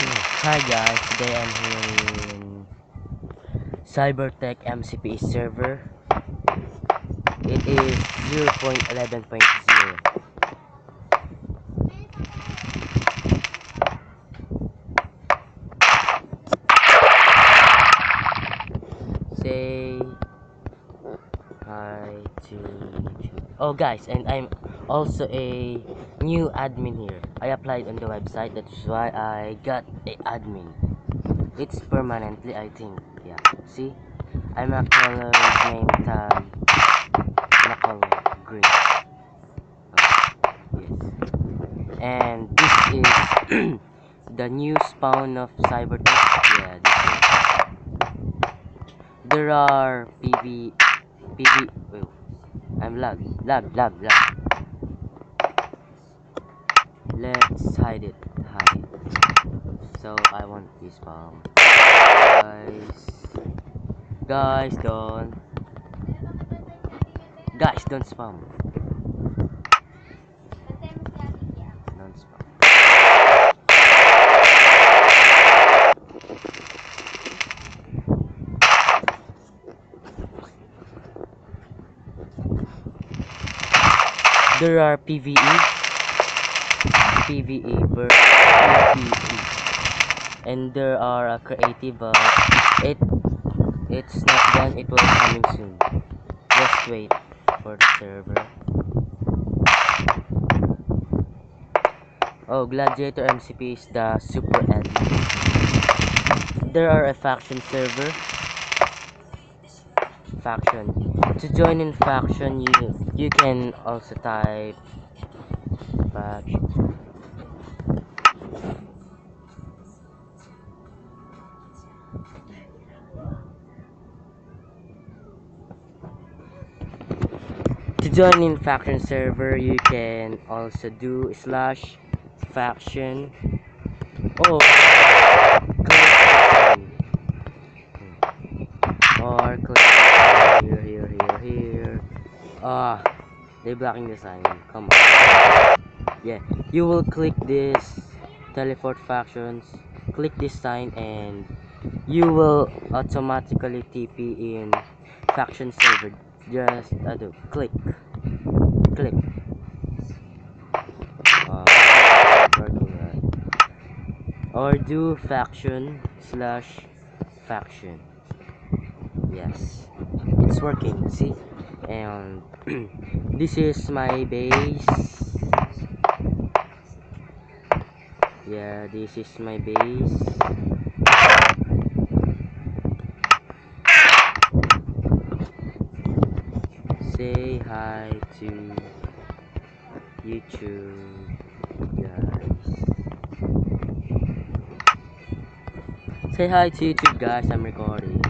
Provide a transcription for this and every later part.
Hi guys, today I'm here in Cybertech MCP server. It is 0.11.0. Say hi to YouTube. Oh guys, and I'm also a new admin here. I applied on the website, that's why I got a admin. It's permanently, I think. Yeah, see? I'm a color name tag color green. Oh, yes. And this is the new spawn of Cybertech. Yeah, this is. There are Wait, I'm lag. Let's hide it. So I won't be spawn. Guys, don't spam. Don't spam. There are PvE and there are a creative, it's not done, it will coming soon. Just wait for the server. Oh, Gladiator MCP is the super admin. There are a faction server. To join in faction, you can also type faction. To join in faction server, you can also do /faction. Oh, or click here. They're blocking the sign. Come on. Yeah, you will click this teleport factions. Click this sign and you will automatically TP in faction server. Just click. Working right. Or do faction/faction. Yes, it's working. See, and this is my base. Yeah, this is my base. Say hi to YouTube, guys. Say hi to YouTube, guys. I'm recording.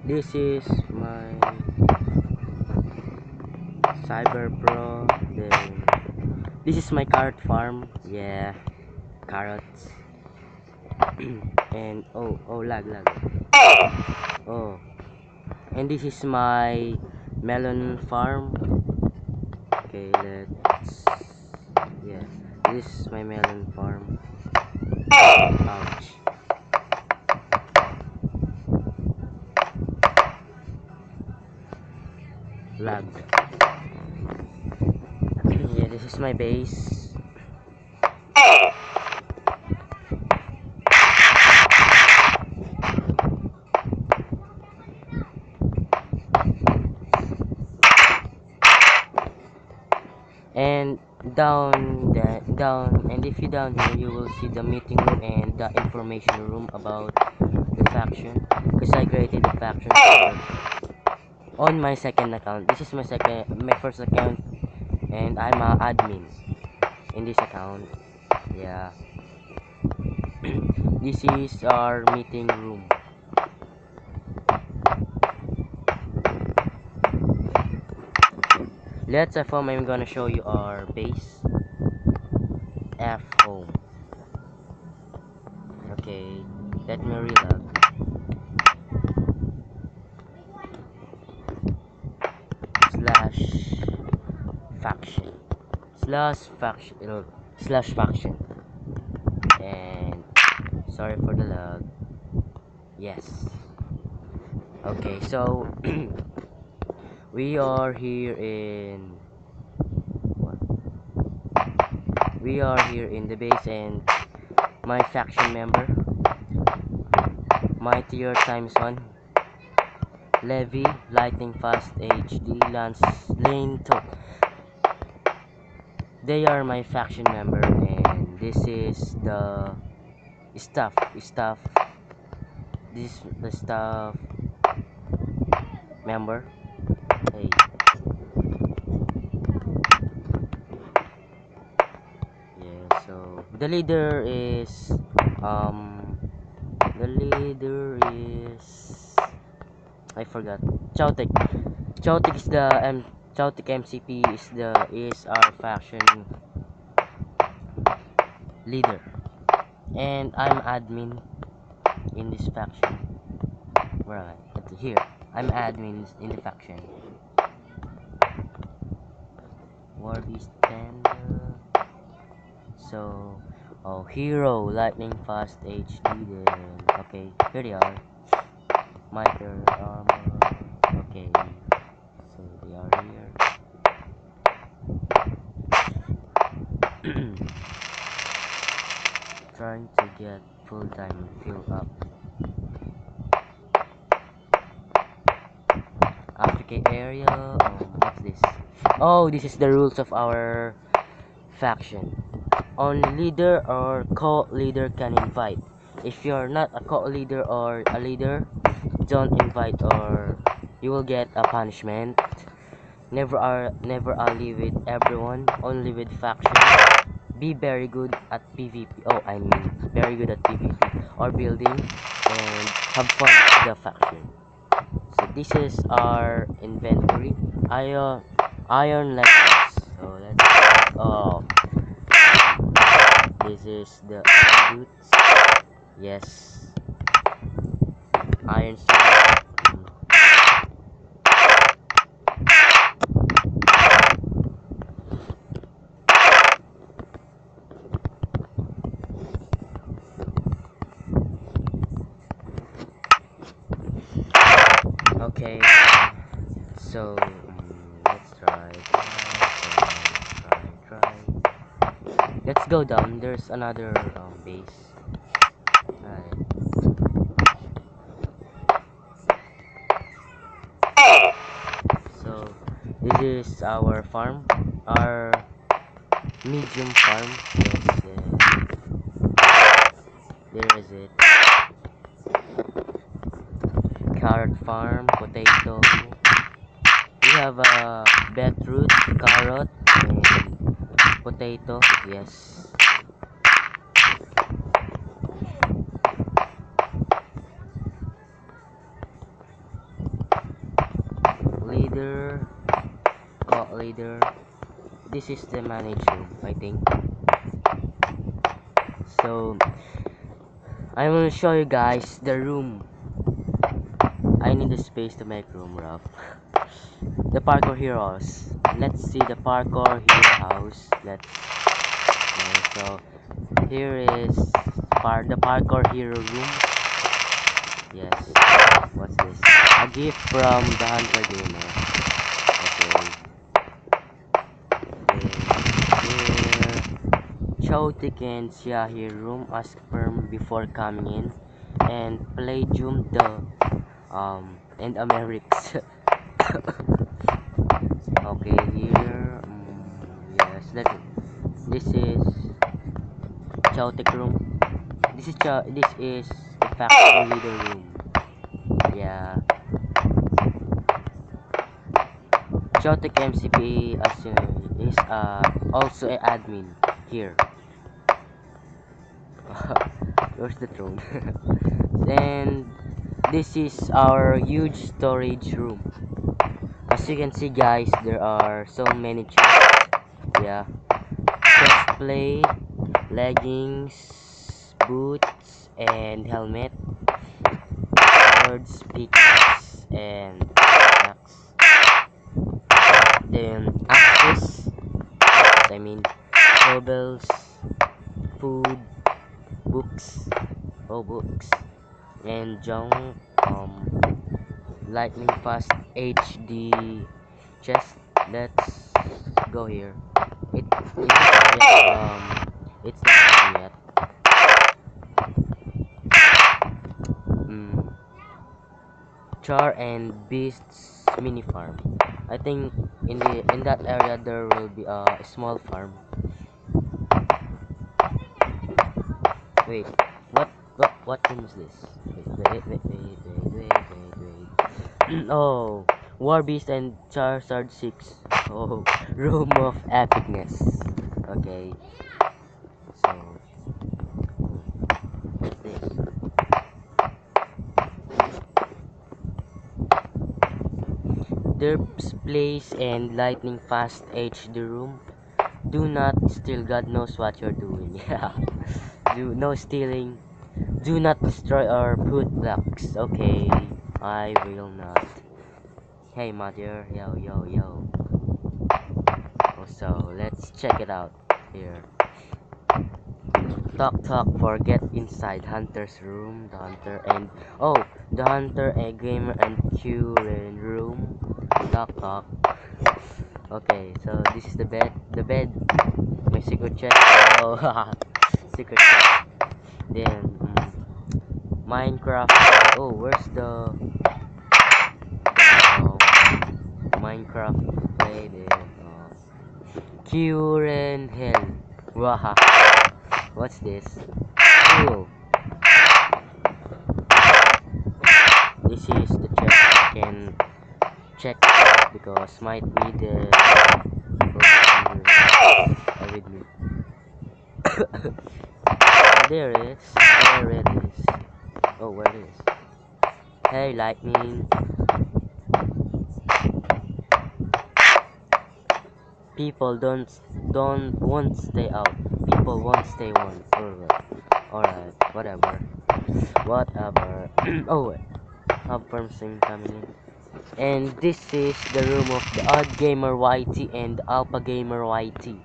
This is my Cyber Pro. Then this is my carrot farm. Yeah, carrots. And lag. Oh, and this is my melon farm. Okay, this is my melon farm. Ouch. Lag. Yeah, this is my base. And down, and if you down here, you will see the meeting room and the information room about the faction. Because I created the faction on my second account. This is my first account, and I'm an admin in this account. Yeah. This is our meeting room. Let's F home. I'm gonna show you our base. F home. Okay, let me reload. /faction. slash faction. And sorry for the lag. Yes. Okay, so we are here in what? We are here in the base, and my faction member, Mightier times one, Levi, Lightning Fast HD, Lance, Lane, they are my faction member, and this is the staff. This is the staff member. Hey, yeah. So the leader is um the leader is I forgot. Chautek. Chautek is the Chautek MCP is our faction leader, and I'm admin in this faction. Where am I? Here. I'm admin in the faction. War Beast Panda. So, oh, Hero, Lightning Fast HD. Then, okay, here they are. Miter armor. Okay, so they are here. Trying to get full time fill up. Africa area. What's this? Oh, this is the rules of our faction. Only leader or co-leader can invite. If you're not a co-leader or a leader, don't invite or you will get a punishment. Never ally with everyone, only with faction. Be very good at PvP. Oh, I mean very good at PvP or building, and have fun with the faction. So this is our inventory. Iron leggings. So let's this is the iron boots. Yes. Iron sword. Okay. So let's try. Let's go down. There's another base. Right. So this is our farm, our medium farm. Yes, there is it. Carrot farm, potato. We have a beetroot, carrot, and potato. Yes. Leader, co-leader. This is the manager, I think. So I will show you guys the room. I need the space to make room rough. The parkour heroes. Let's see the parkour hero house. Okay, so here is the parkour hero room. Yes. What's this? A gift from the Hunter Gamer. Okay. Here, Chautik and Siahi room. Ask perm before coming in, and Palladium the and Amerix. Okay, here. Yes, this is Chautik room. This is the faction leader room. Yeah. Chautik MCP as is also a admin here. Where's the throne? And this is our huge storage room. As you can see, guys, there are so many chests. Yeah. Chest plate, leggings, boots, and helmet. Swords, pickaxe, and axe. Then axes. I mean novels, food, books, books, and junk, lightning fast HD chest. Let's go here. It's not yet, it's not done yet. Mm, Char and Beasts mini farm. I think in that area there will be a small farm. Wait, what room is this? Wait. Oh, War Beast and Charizard 6. Oh, room of epicness. Okay, so what's this? Derp's Place and Lightning Fast HD room. Do not steal. God knows what you're doing. Yeah. Do no stealing. Do not destroy our food blocks. Okay, I will not. Hey, mother. Yo, yo, yo. So let's check it out here. Talk, forget inside Hunter's room. The Hunter and the Hunter, a gamer and Curin room. Talk. Okay, so this is the bed. The bed. My secret chest. Oh, secret chest. Then Minecraft. Oh, where's the Minecraft play there? Curen Hell. Waha. What's this? Cool. This is the chest I can check out because might need the with me. There it is. There it is. Oh, where it is? Hey, lightning. People won't stay out. People won't stay one. Alright, whatever. Oh, wait. Have firm sim coming in. And this is the room of the Odd Gamer YT and Alpha Gamer YT.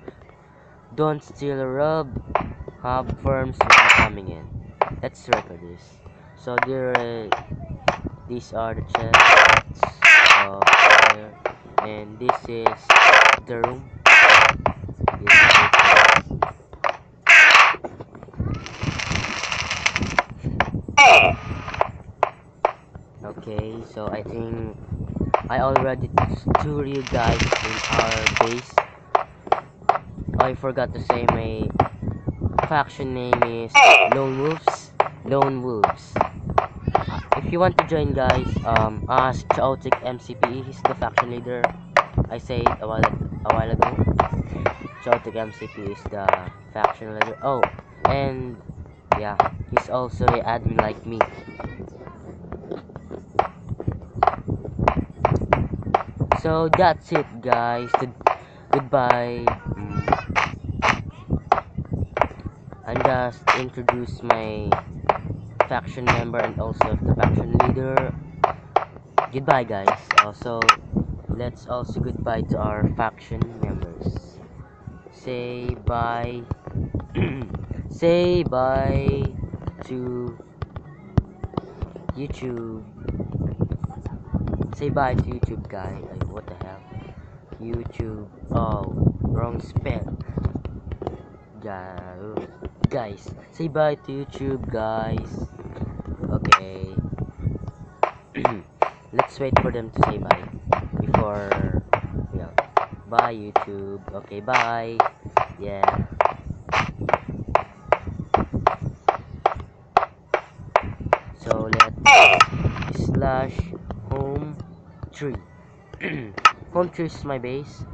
Don't steal rub. Have firm sim coming in. Let's record this. So these are the chests of there, and this is the room. Okay, so I think I already toured you guys in our base. I forgot to say my faction name is Lone Wolves. If you want to join, guys, ask Chaotic MCPE. He's the faction leader. I said a while ago. Chaotic MCP is the faction leader. Oh, and yeah, he's also a admin like me. So that's it, guys. Goodbye. I just introduced my faction member and also the faction leader. Goodbye, guys. Also, let's also goodbye to our faction members. Say bye. Say bye to YouTube. Say bye to YouTube, guys. Like, what the hell? YouTube. Oh, wrong spell. Guys, say bye to YouTube, guys. Okay. Let's wait for them to say bye before. Yeah. Bye, YouTube. Okay, bye. Yeah. So let's slash home tree. Home tree is my base.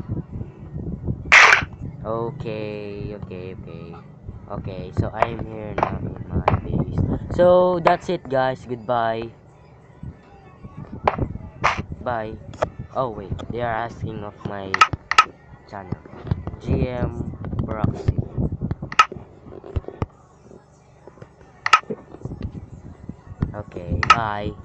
Okay, so I'm here now in my base. So that's it, guys. Goodbye. Bye. Oh wait, they are asking of my channel. GM Proxy. Okay, bye.